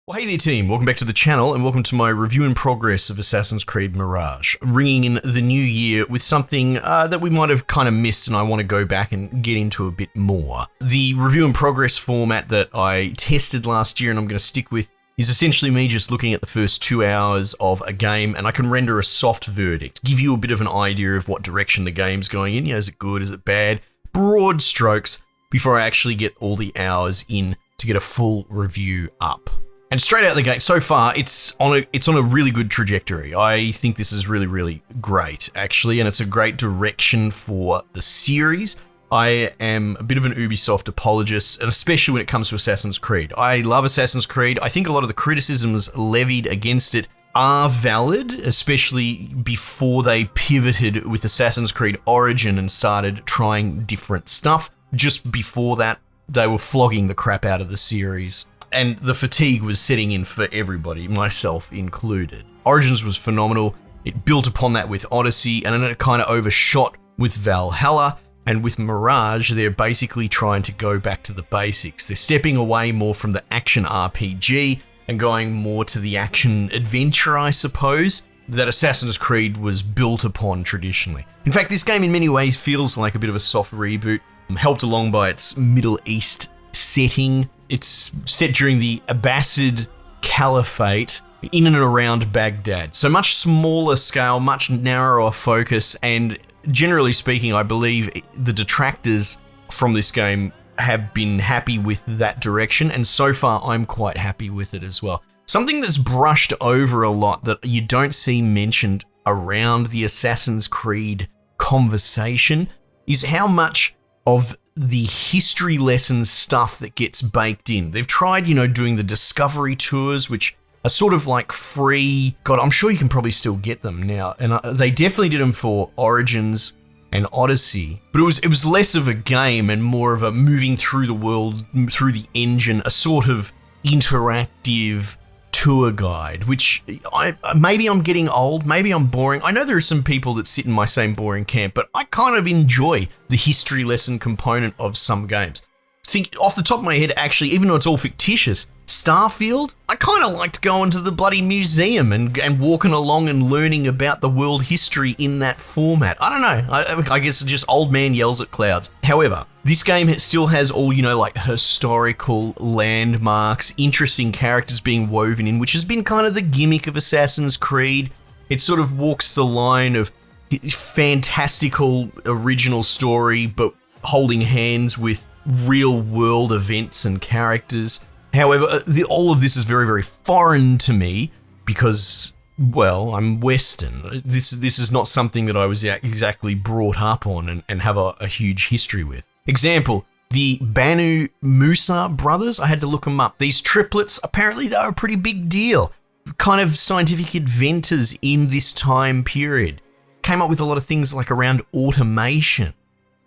Well, hey there team, welcome back to the channel and welcome to my review in progress of Assassin's Creed Mirage, ringing in the new year with something that we might have kind of missed and I want to go back and get into a bit more. The review in progress format that I tested last year and I'm going to stick with is essentially me just looking at the first 2 hours of a game and I can render a soft verdict, give you a bit of an idea of what direction the game's going in, is it good, is it bad, broad strokes, before I actually get all the hours in to get a full review up. And straight out the gate, so far, it's on a really good trajectory. I think this is really great, actually, and it's a great direction for the series. I am a bit of an Ubisoft apologist, and especially when it comes to Assassin's Creed. I love Assassin's Creed. I think a lot of the criticisms levied against it are valid, especially before they pivoted with Assassin's Creed Origin and started trying different stuff. Just before that, they were flogging the crap out of the series. And the fatigue was setting in for everybody, myself included. Origins was phenomenal. It built upon that with Odyssey, and then it kind of overshot with Valhalla. And with Mirage, they're basically trying to go back to the basics. They're stepping away more from the action RPG and going more to the action adventure, I suppose, that Assassin's Creed was built upon traditionally. In fact, this game in many ways feels like a bit of a soft reboot, helped along by its Middle East setting. It's set during the Abbasid Caliphate in and around Baghdad. So much smaller scale, much narrower focus, and generally speaking, I believe the detractors from this game have been happy with that direction, and so far I'm quite happy with it as well. Something that's brushed over a lot that you don't see mentioned around the Assassin's Creed conversation is how much of the history lessons stuff that gets baked in. They've tried, doing the discovery tours, which are sort of like free. God, I'm sure you can probably still get them now. And they definitely did them for Origins and Odyssey. But it was less of a game and more of a moving through the world, through the engine, a sort of interactive tour guide, which maybe I'm getting old, maybe I'm boring. I know there are some people that sit in my same boring camp, but I kind of enjoy the history lesson component of some games. Think off the top of my head, actually, even though it's all fictitious, Starfield, I kind of liked going to the bloody museum and walking along and learning about the world history in that format. I don't know, I guess just old man yells at clouds. However, this game still has all, like historical landmarks, interesting characters being woven in, which has been kind of the gimmick of Assassin's Creed. It sort of walks the line of fantastical original story, but holding hands with real world events and characters. However, all of this is very foreign to me because, well, I'm Western. This is not something that I was exactly brought up on and have a huge history with. Example, the Banu Musa brothers, I had to look them up. These triplets, apparently they were a pretty big deal. Kind of scientific inventors in this time period. Came up with a lot of things like around automation,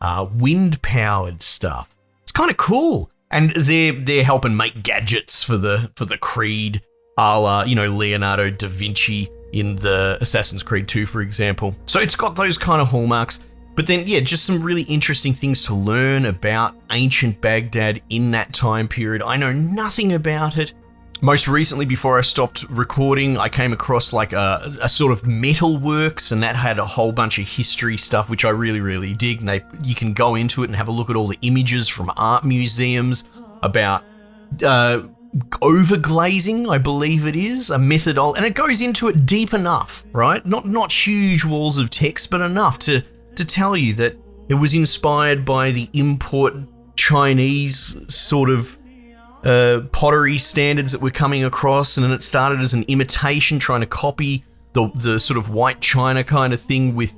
wind-powered stuff. It's kind of cool. And they're helping make gadgets for the Creed, a la, Leonardo da Vinci in the Assassin's Creed 2, for example. So it's got those kind of hallmarks. But then, just some really interesting things to learn about ancient Baghdad in that time period. I know nothing about it. Most recently, before I stopped recording, I came across like a sort of metalworks, and that had a whole bunch of history stuff, which I really dig. And you can go into it and have a look at all the images from art museums about overglazing, I believe it is, a method, and it goes into it deep enough, right? Not huge walls of text, but enough to tell you that it was inspired by the import Chinese sort of pottery standards that we're coming across, and then it started as an imitation, trying to copy the sort of white china kind of thing with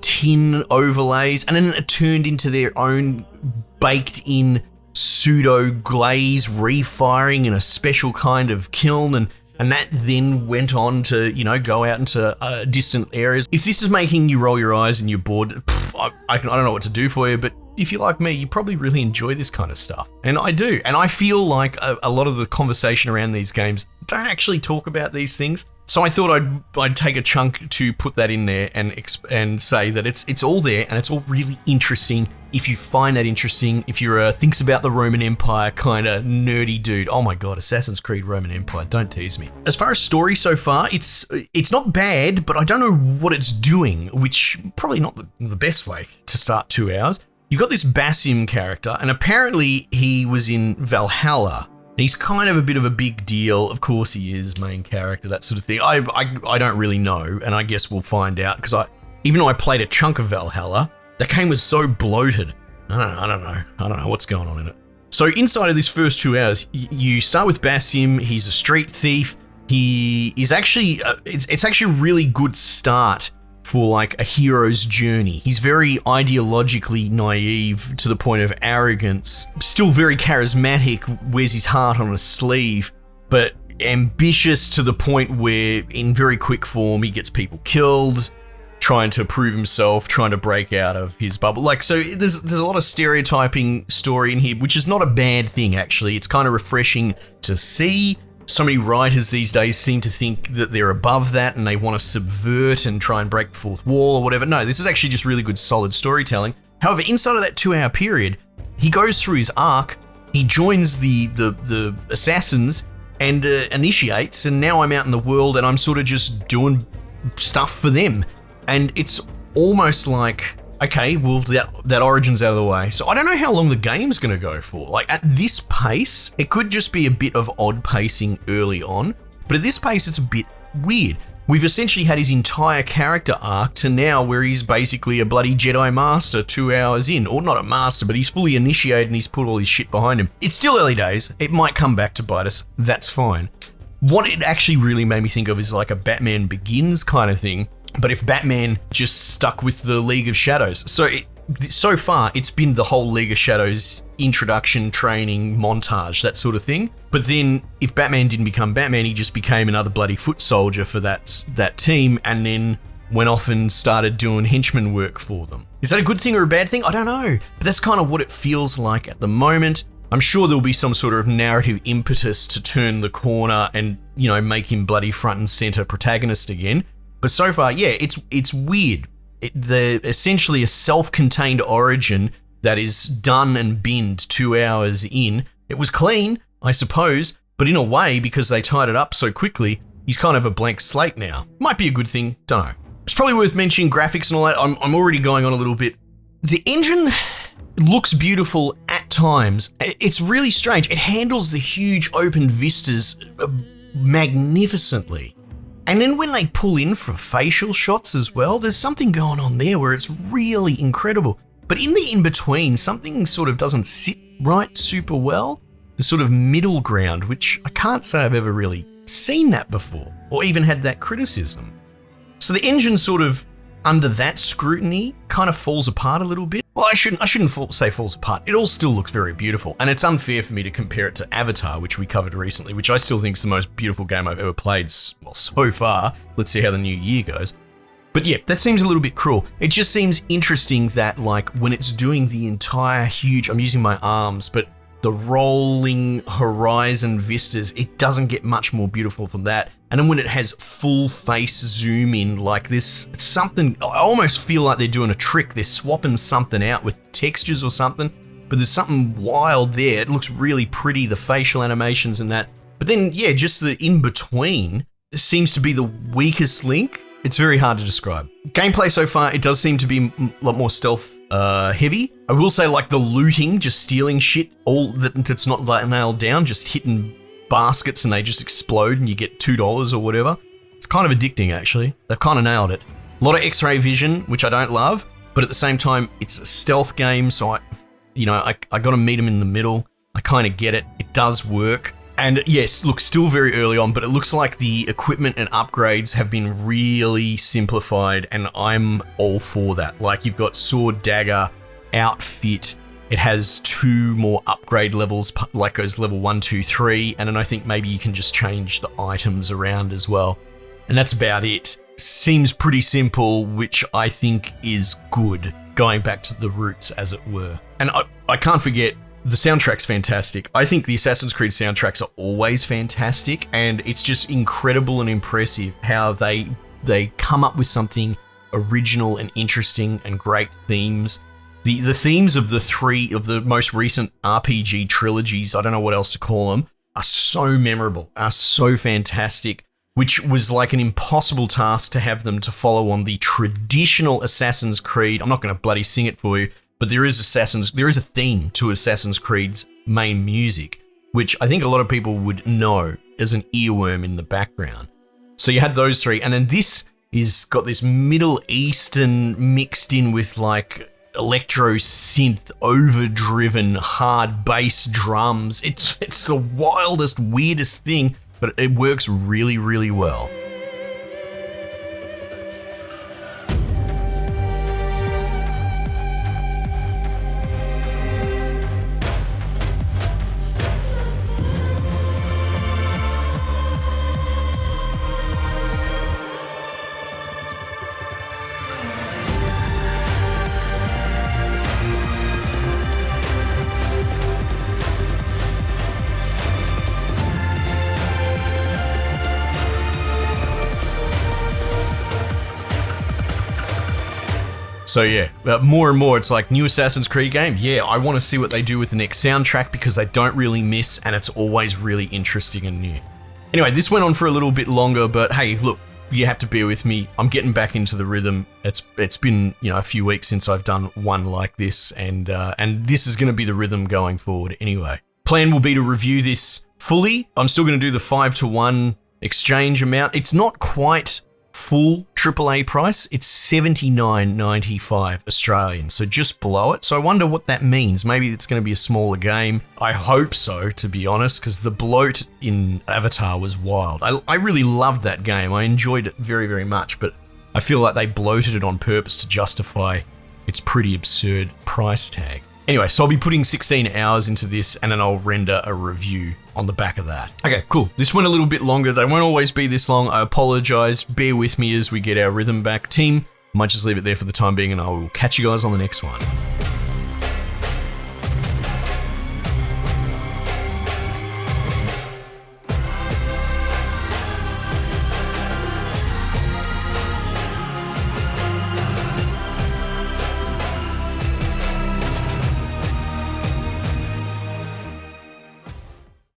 tin overlays, and then it turned into their own baked-in pseudo glaze refiring in a special kind of kiln, and that then went on to, go out into distant areas. If this is making you roll your eyes and you're bored, I don't know what to do for you, but if you're like me, you probably really enjoy this kind of stuff. And I do. And I feel like a lot of the conversation around these games don't actually talk about these things. So I thought I'd take a chunk to put that in there and say that it's all there and it's all really interesting. If you find that interesting, if you're a thinks about the Roman Empire kind of nerdy dude, oh my god, Assassin's Creed Roman Empire, don't tease me. As far as story so far, it's not bad, but I don't know what it's doing, which probably not the best way to start 2 hours. You've got this Basim character, and apparently he was in Valhalla. He's kind of a bit of a big deal. Of course he is, main character, that sort of thing. I don't really know, and I guess we'll find out, because even though I played a chunk of Valhalla, that game was so bloated. I don't know what's going on in it. So inside of this first 2 hours, you start with Basim. He's a street thief. He is actually, it's actually a really good start for like a hero's journey. He's very ideologically naive to the point of arrogance, still very charismatic, wears his heart on his sleeve, but ambitious to the point where in very quick form he gets people killed, trying to prove himself, trying to break out of his bubble. Like, so there's a lot of stereotyping story in here, which is not a bad thing actually. It's kind of refreshing to see. So many writers these days seem to think that they're above that and they want to subvert and try and break the fourth wall or whatever. No, this is actually just really good, solid storytelling. However, inside of that 2 hour period, he goes through his arc, he joins the assassins and initiates, and now I'm out in the world and I'm sort of just doing stuff for them. And it's almost like, okay, well, that origin's out of the way. So I don't know how long the game's going to go for. Like, at this pace, it could just be a bit of odd pacing early on, but at this pace, it's a bit weird. We've essentially had his entire character arc to now where he's basically a bloody Jedi Master 2 hours in. Or not a Master, but he's fully initiated and he's put all his shit behind him. It's still early days. It might come back to bite us. That's fine. What it actually really made me think of is like a Batman Begins kind of thing, but if Batman just stuck with the League of Shadows. So far, it's been the whole League of Shadows introduction, training, montage, that sort of thing. But then if Batman didn't become Batman, he just became another bloody foot soldier for that team and then went off and started doing henchman work for them. Is that a good thing or a bad thing? I don't know. But that's kind of what it feels like at the moment. I'm sure there'll be some sort of narrative impetus to turn the corner and, you know, make him bloody front and center protagonist again. But so far, yeah, it's weird. They're essentially a self-contained origin that is done and binned 2 hours in. It was clean, I suppose, but in a way, because they tied it up so quickly, he's kind of a blank slate now. Might be a good thing, don't know. It's probably worth mentioning graphics and all that. I'm already going on a little bit. The engine looks beautiful at times. It's really strange. It handles the huge open vistas magnificently. And then when they pull in for facial shots as well, there's something going on there where it's really incredible. But in the in-between, something sort of doesn't sit right super well. The sort of middle ground, which I can't say I've ever really seen that before, or even had that criticism. So the engine sort of, under that scrutiny, kind of falls apart a little bit. Well, I shouldn't say falls apart. It all still looks very beautiful, and it's unfair for me to compare it to Avatar, which we covered recently, which I still think is the most beautiful game I've ever played, well, so far. Let's see how the new year goes. But yeah, that seems a little bit cruel. It just seems interesting that, like, when it's doing the entire huge, I'm using my arms, but the rolling horizon vistas, it doesn't get much more beautiful than that. And then when it has full face zoom in like this, something, I almost feel like they're doing a trick. They're swapping something out with textures or something, but there's something wild there. It looks really pretty, the facial animations and that. But then, yeah, just the in-between seems to be the weakest link. It's very hard to describe. Gameplay so far, it does seem to be a lot more stealth heavy. I will say, like, the looting, just stealing shit, all that's not nailed down, just hitting baskets and they just explode and you get $2 or whatever. It's kind of addicting, actually. They've kind of nailed it. A lot of X-ray vision, which I don't love, but at the same time, it's a stealth game, so I got to meet them in the middle. I kind of get it. It does work. And yes, look, still very early on, but it looks like the equipment and upgrades have been really simplified, and I'm all for that. Like, you've got sword, dagger, outfit. It has 2 more upgrade levels, like goes level 1, 2, 3, and then I think maybe you can just change the items around as well. And that's about it. Seems pretty simple, which I think is good, going back to the roots, as it were. And I can't forget, The soundtrack's fantastic. I think the Assassin's Creed soundtracks are always fantastic, and it's just incredible and impressive how they come up with something original and interesting and great themes. The themes of the most recent RPG trilogies, I don't know what else to call them, are so memorable, are so fantastic, which was like an impossible task to have them to follow on the traditional Assassin's Creed. I'm not going to bloody sing it for you, but there is a theme to Assassin's Creed's main music, which I think a lot of people would know as an earworm in the background. So you had those three, and then this is got this Middle Eastern mixed in with like electro synth, overdriven hard bass drums. It's the wildest, weirdest thing, but it works really, really well. So yeah, more and more it's like new Assassin's Creed game. Yeah, I want to see what they do with the next soundtrack because they don't really miss and it's always really interesting and new. Anyway, this went on for a little bit longer, but hey, look, you have to bear with me. I'm getting back into the rhythm. It's been, a few weeks since I've done one like this, and this is going to be the rhythm going forward anyway. Plan will be to review this fully. I'm still going to do the 5-to-1 exchange amount. It's not quite full AAA price. It's $79.95 Australian, so just below it. So I wonder what that means. Maybe it's going to be a smaller game. I hope so, to be honest, because the bloat in Avatar was wild. I really loved that game. I enjoyed it very, very much, but I feel like they bloated it on purpose to justify its pretty absurd price tag. Anyway, so I'll be putting 16 hours into this and then I'll render a review on the back of that. Okay, cool. This went a little bit longer. They won't always be this long. I apologize. Bear with me as we get our rhythm back. Team, I might just leave it there for the time being and I will catch you guys on the next one.